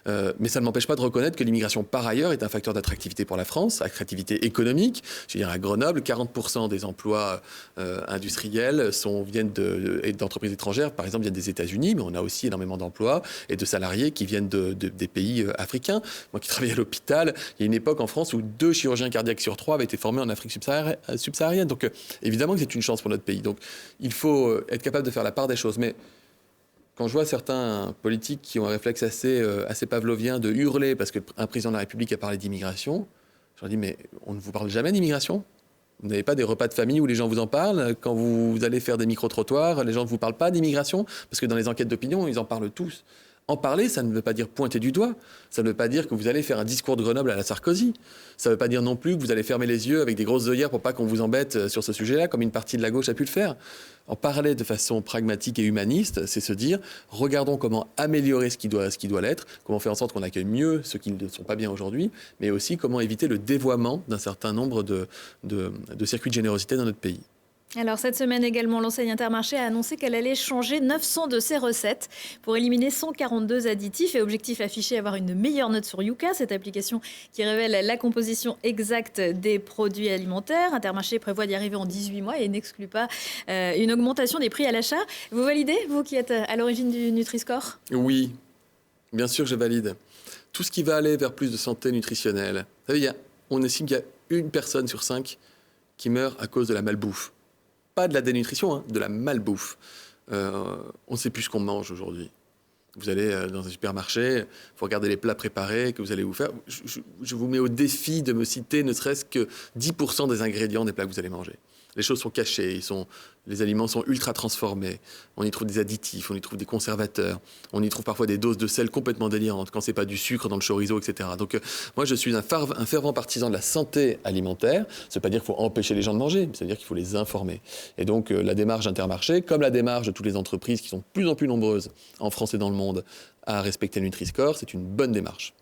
Mais ça ne m'empêche pas de reconnaître que l'immigration par ailleurs est un facteur d'attractivité pour la France, attractivité économique. Je veux dire, à Grenoble, 40% des emplois industriels viennent d'entreprises étrangères, par exemple viennent des États-Unis, mais on a aussi énormément d'emplois et de salariés qui viennent des pays africains. Moi qui travaillais à l'hôpital, il y a une époque en France où 2 chirurgiens cardiaques sur 3 avaient été formés en Afrique subsaharienne. Donc évidemment que c'est une chance pour notre pays. Donc il faut être capable de faire la part des choses. Mais quand je vois certains politiques qui ont un réflexe assez pavlovien de hurler parce qu'un président de la République a parlé d'immigration, je leur dis mais on ne vous parle jamais d'immigration ? Vous n'avez pas des repas de famille où les gens vous en parlent? Quand vous allez faire des micro-trottoirs, les gens ne vous parlent pas d'immigration? Parce que dans les enquêtes d'opinion, ils en parlent tous. En parler, ça ne veut pas dire pointer du doigt. Ça ne veut pas dire que vous allez faire un discours de Grenoble à la Sarkozy. Ça ne veut pas dire non plus que vous allez fermer les yeux avec des grosses œillères pour pas qu'on vous embête sur ce sujet-là, comme une partie de la gauche a pu le faire. En parler de façon pragmatique et humaniste, c'est se dire, regardons comment améliorer ce qui doit l'être, comment faire en sorte qu'on accueille mieux ceux qui ne sont pas bien aujourd'hui, mais aussi comment éviter le dévoiement d'un certain nombre de circuits de générosité dans notre pays. Alors cette semaine également, l'enseigne Intermarché a annoncé qu'elle allait changer 900 de ses recettes pour éliminer 142 additifs et objectif affiché, avoir une meilleure note sur Yuka, cette application qui révèle la composition exacte des produits alimentaires. Intermarché prévoit d'y arriver en 18 mois et n'exclut pas une augmentation des prix à l'achat. Vous validez, vous qui êtes à l'origine du Nutri-Score ? Oui, bien sûr je valide. Tout ce qui va aller vers plus de santé nutritionnelle. Vous savez, on estime qu'il y a 1 personne sur 5 qui meurt à cause de la malbouffe. Pas de la dénutrition, de la malbouffe. On ne sait plus ce qu'on mange aujourd'hui. Vous allez dans un supermarché, vous regardez les plats préparés que vous allez vous faire. Je vous mets au défi de me citer ne serait-ce que 10% des ingrédients des plats que vous allez manger. Les choses sont cachées, les aliments sont ultra transformés. On y trouve des additifs, on y trouve des conservateurs, on y trouve parfois des doses de sel complètement délirantes quand c'est pas du sucre dans le chorizo, etc. Donc moi je suis un fervent partisan de la santé alimentaire. Ça veut pas dire qu'il faut empêcher les gens de manger, ça veut dire qu'il faut les informer. Et donc la démarche Intermarché, comme la démarche de toutes les entreprises qui sont de plus en plus nombreuses en France et dans le monde à respecter le Nutri-Score, c'est une bonne démarche.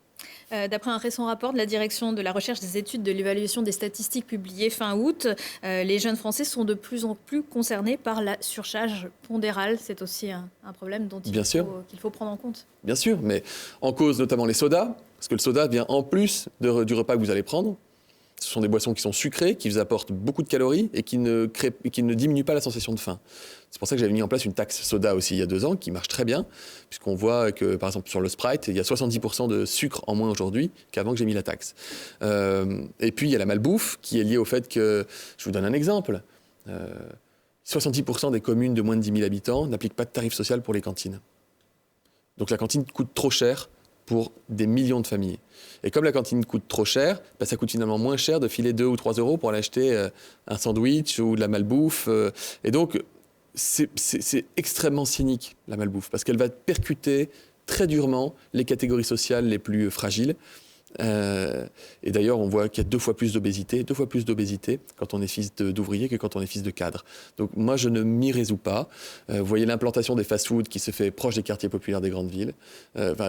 D'après un récent rapport de la Direction de la recherche, des études, de l'évaluation des statistiques publié fin août, les jeunes Français sont de plus en plus concernés par la surcharge pondérale. C'est aussi un problème dont qu'il faut prendre en compte. Bien sûr, mais en cause notamment les sodas, parce que le soda vient en plus du repas que vous allez prendre. Ce sont des boissons qui sont sucrées, qui vous apportent beaucoup de calories et qui ne diminuent pas la sensation de faim. C'est pour ça que j'avais mis en place une taxe soda aussi il y a 2 ans, qui marche très bien, puisqu'on voit que, par exemple, sur le Sprite, il y a 70% de sucre en moins aujourd'hui qu'avant que j'ai mis la taxe. Et puis, il y a la malbouffe, qui est liée au fait que, je vous donne un exemple, 70% des communes de moins de 10 000 habitants n'appliquent pas de tarif social pour les cantines. Donc la cantine coûte trop cher pour des millions de familles. Et comme la cantine coûte trop cher, ça coûte finalement moins cher de filer 2 ou 3 euros pour aller acheter un sandwich ou de la malbouffe. Et donc, c'est extrêmement cynique, la malbouffe, parce qu'elle va percuter très durement les catégories sociales les plus fragiles. Et d'ailleurs, on voit qu'il y a 2 fois plus d'obésité quand on est fils d'ouvrier que quand on est fils de cadre. Donc moi, je ne m'y résous pas. Vous voyez l'implantation des fast-foods qui se fait proche des quartiers populaires des grandes villes.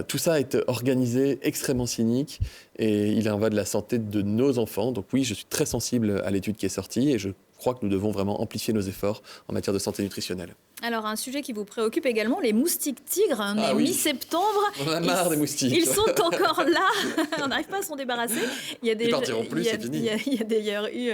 Tout ça est organisé, extrêmement cynique, et il en va de la santé de nos enfants. Donc oui, je suis très sensible à l'étude qui est sortie, et je crois que nous devons vraiment amplifier nos efforts en matière de santé nutritionnelle. Alors, un sujet qui vous préoccupe également, les moustiques tigres. On est mi-septembre. On en a marre des moustiques. Ils sont encore là. On n'arrive pas à s'en débarrasser. Ils partiront plus, c'est fini. Il y a d'ailleurs eu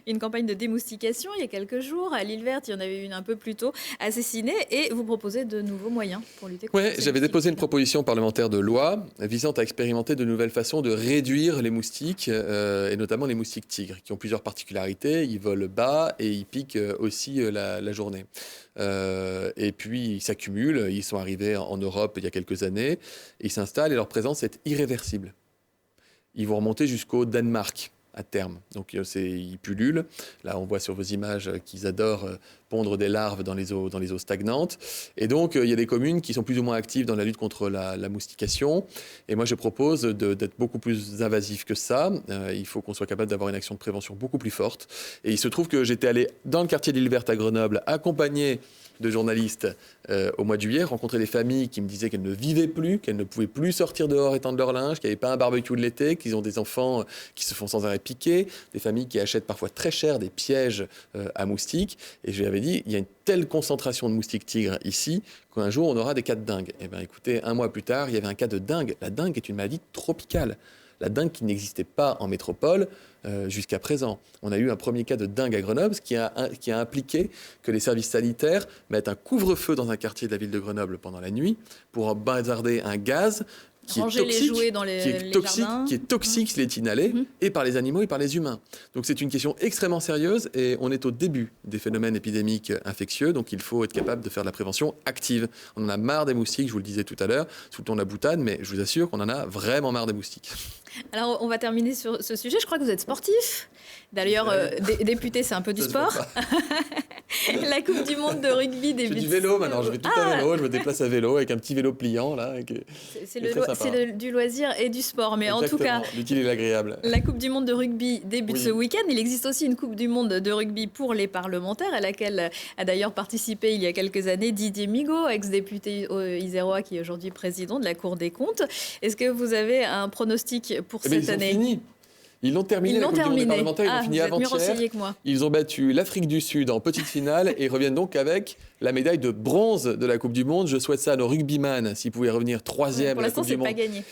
une campagne de démoustication il y a quelques jours. À l'île Verte, il y en avait une un peu plus tôt, assassinée. Et vous proposez de nouveaux moyens pour lutter contre ces j'avais moustiques. déposé une proposition parlementaire de loi visant à expérimenter de nouvelles façons de réduire les moustiques, et notamment les moustiques tigres, qui ont plusieurs particularités. Ils volent bas et ils piquent aussi la journée. Et puis ils s'accumulent, ils sont arrivés en Europe il y a quelques années, ils s'installent et leur présence est irréversible. Ils vont remonter jusqu'au Danemark à terme. Donc ils pullulent. Là, on voit sur vos images qu'ils adorent pondre des larves dans les eaux stagnantes. Et donc, il y a des communes qui sont plus ou moins actives dans la lutte contre la moustication. Et moi, je propose d'être beaucoup plus invasif que ça. Il faut qu'on soit capable d'avoir une action de prévention beaucoup plus forte. Et il se trouve que j'étais allé dans le quartier de l'Île Verte à Grenoble, accompagné de journalistes au mois de juillet, rencontrer des familles qui me disaient qu'elles ne vivaient plus, qu'elles ne pouvaient plus sortir dehors étendre leur linge, qu'il n'y avait pas un barbecue de l'été, qu'ils ont des enfants qui se font sans arrêt piquer, des familles qui achètent parfois très cher des pièges à moustiques. Et je lui avais dit, il y a une telle concentration de moustiques tigres ici qu'un jour on aura des cas de dengue. Et bien écoutez, 1 mois plus tard, il y avait un cas de dengue. La dengue est une maladie tropicale. La dengue qui n'existait pas en métropole jusqu'à présent. On a eu un premier cas de dengue à Grenoble, ce qui a impliqué que les services sanitaires mettent un couvre-feu dans un quartier de la ville de Grenoble pendant la nuit pour bazarder un gaz qui Ranger est toxique, les jouets dans les jardins. Qui est toxique, s'il est inhalé, et par les animaux et par les humains. Donc c'est une question extrêmement sérieuse et on est au début des phénomènes épidémiques infectieux, donc il faut être capable de faire de la prévention active. On en a marre des moustiques, je vous le disais tout à l'heure, sous le ton de la boutade, mais je vous assure qu'on en a vraiment marre des moustiques. Alors, on va terminer sur ce sujet. Je crois que vous êtes sportif. D'ailleurs, député, c'est un peu du sport. La Coupe du Monde de rugby débute. Je fais du vélo maintenant, je fais tout à vélo, je me déplace à vélo avec un petit vélo pliant là. C'est du loisir et du sport, mais exactement, en tout cas, l'utile et l'agréable. La Coupe du Monde de rugby débute ce week-end. Il existe aussi une Coupe du Monde de rugby pour les parlementaires, à laquelle a d'ailleurs participé il y a quelques années Didier Migaud, ex-député isérois qui est aujourd'hui président de la Cour des comptes. Est-ce que vous avez un pronostic pour cette année? Fini. Ils l'ont terminé, la Coupe du Monde des parlementaires, ils l'ont fini avant-hier. Ils ont battu l'Afrique du Sud en petite finale et reviennent donc avec la médaille de bronze de la Coupe du Monde. Je souhaite ça à nos rugbyman, s'ils pouvaient revenir 3e à la Coupe du Monde. Pour l'instant, c'est pas gagné.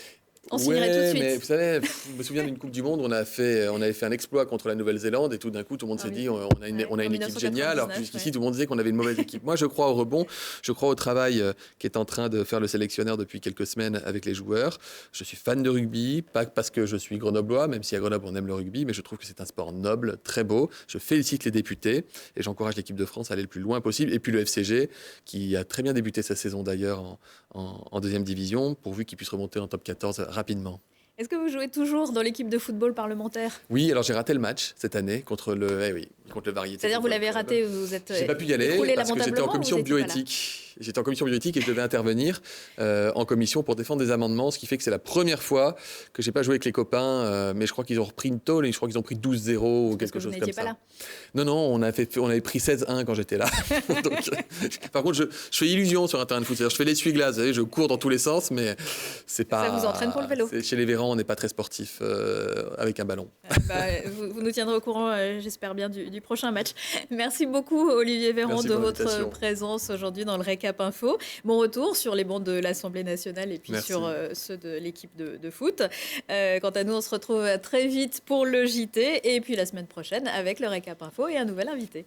On signerait tout de suite. Mais vous savez, je me souviens d'une Coupe du Monde, on avait fait un exploit contre la Nouvelle-Zélande et tout d'un coup, tout le monde s'est dit on a une équipe géniale, alors que jusqu'ici, tout le monde disait qu'on avait une mauvaise équipe. Moi, je crois au rebond, je crois au travail qu'est en train de faire le sélectionneur depuis quelques semaines avec les joueurs. Je suis fan de rugby, pas parce que je suis grenoblois, même si à Grenoble, on aime le rugby, mais je trouve que c'est un sport noble, très beau. Je félicite les députés et j'encourage l'équipe de France à aller le plus loin possible. Et puis le FCG, qui a très bien débuté sa saison d'ailleurs en 2e division, pourvu qu'il puisse remonter en top 14 rapidement. Est-ce que vous jouez toujours dans l'équipe de football parlementaire? Oui, alors j'ai raté le match cette année contre le Variété. C'est-à-dire vous l'avez raté, vous êtes J'ai pas pu y aller écroulé parce que j'étais en lamentablement, commission ou vous étiez pas là? bioéthique. J'étais en commission bioéthique et je devais intervenir en commission pour défendre des amendements, ce qui fait que c'est la première fois que j'ai pas joué avec les copains, mais je crois qu'ils ont repris une tôle et je crois qu'ils ont pris 12-0 ou quelque chose comme ça. Pas là. Non, on avait pris 16-1 quand j'étais là. Donc, par contre, je fais illusion sur un terrain de foot. C'est-à-dire, je fais l'essuie-glace, vous savez, je cours dans tous les sens, mais c'est pas. Ça vous entraîne pour le vélo? Chez les Vérans, on n'est pas très sportif avec un ballon. Vous nous tiendrez au courant, j'espère bien, du prochain match. Merci beaucoup, Olivier Véran, de votre présence aujourd'hui dans le Récap Info. Bon retour sur les bancs de l'Assemblée nationale et puis sur ceux de l'équipe de foot. Quant à nous, on se retrouve très vite pour le JT et puis la semaine prochaine avec le Récap Info et un nouvel invité.